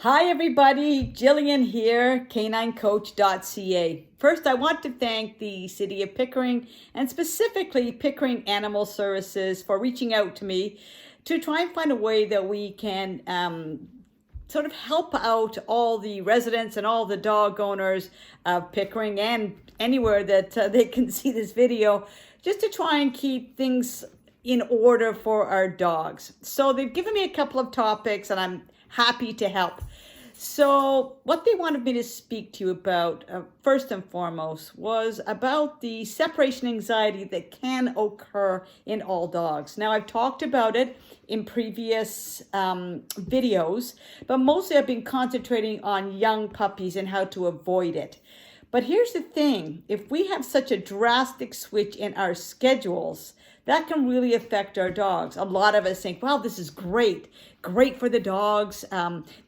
Hi everybody, Gillian here, caninecoach.ca. First, I want to thank the City of Pickering and specifically Pickering Animal Services for reaching out to me to try and find a way that we can sort of help out all the residents and all the dog owners of Pickering and anywhere that they can see this video, just to try and keep things in order for our dogs. So they've given me a couple of topics and I'm happy to help. So what they wanted me to speak to you about, first and foremost, was about the separation anxiety that can occur in all dogs. Now, I've talked about it in previous videos, but mostly I've been concentrating on young puppies and how to avoid it. But here's the thing, if we have such a drastic switch in our schedules, that can really affect our dogs. A lot of us think, wow, this is great for the dogs.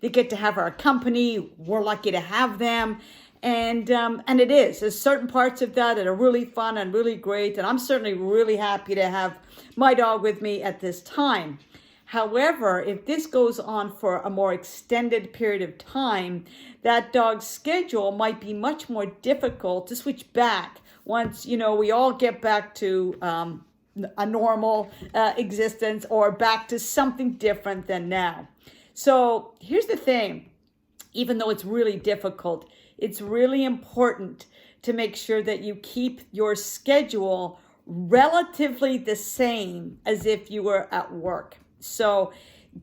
They get to have our company. We're lucky to have them. And it is. There's certain parts of that are really fun and really great. And I'm certainly really happy to have my dog with me at this time. However, if this goes on for a more extended period of time, that dog's schedule might be much more difficult to switch back once, we all get back to a normal existence or back to something different than now. So here's the thing, even though it's really difficult, it's really important to make sure that you keep your schedule relatively the same as if you were at work. So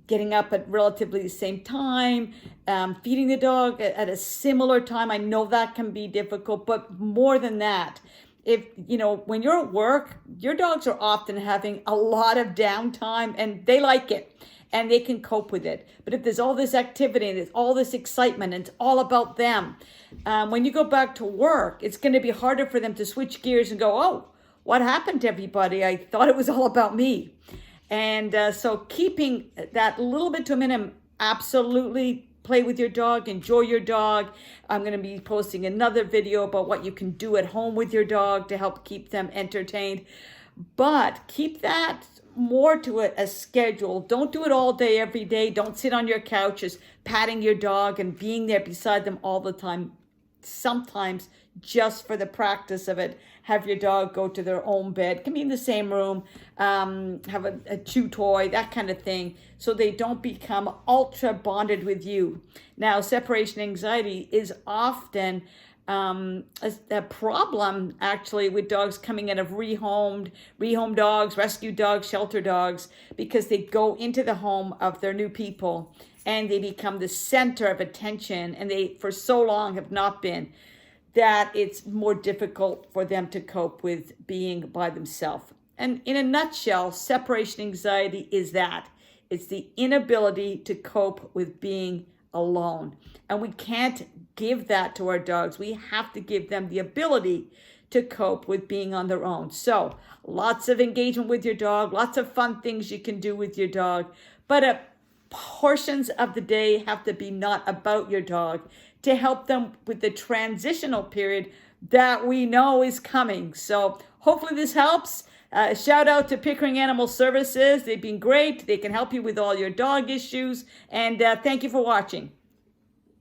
getting up at relatively the same time, feeding the dog at a similar time. I know that can be difficult, but more than that, when you're at work, your dogs are often having a lot of downtime and they like it and they can cope with it. But if there's all this activity and there's all this excitement and it's all about them, when you go back to work, it's going to be harder for them to switch gears and go, oh, what happened to everybody? I thought it was all about me. And so keeping that little bit to a minimum, absolutely play with your dog, enjoy your dog. I'm going to be posting another video about what you can do at home with your dog to help keep them entertained. But keep that more to a schedule. Don't do it all day, every day. Don't sit on your couch just patting your dog and being there beside them all the time. Sometimes just for the practice of it, have your dog go to their own bed, can be in the same room, have a chew toy, that kind of thing, so they don't become ultra bonded with you. Now, separation anxiety is often a problem actually with dogs coming out of rehomed dogs, rescue dogs, shelter dogs, because they go into the home of their new people and they become the center of attention, and they for so long have not been, that it's more difficult for them to cope with being by themselves. And in a nutshell, separation anxiety is that. It's the inability to cope with being alone. And we can't give that to our dogs. We have to give them the ability to cope with being on their own. So lots of engagement with your dog, lots of fun things you can do with your dog, but portions of the day have to be not about your dog to help them with the transitional period that we know is coming. So hopefully this helps. Shout out to Pickering Animal Services. They've been great. They can help you with all your dog issues. And thank you for watching.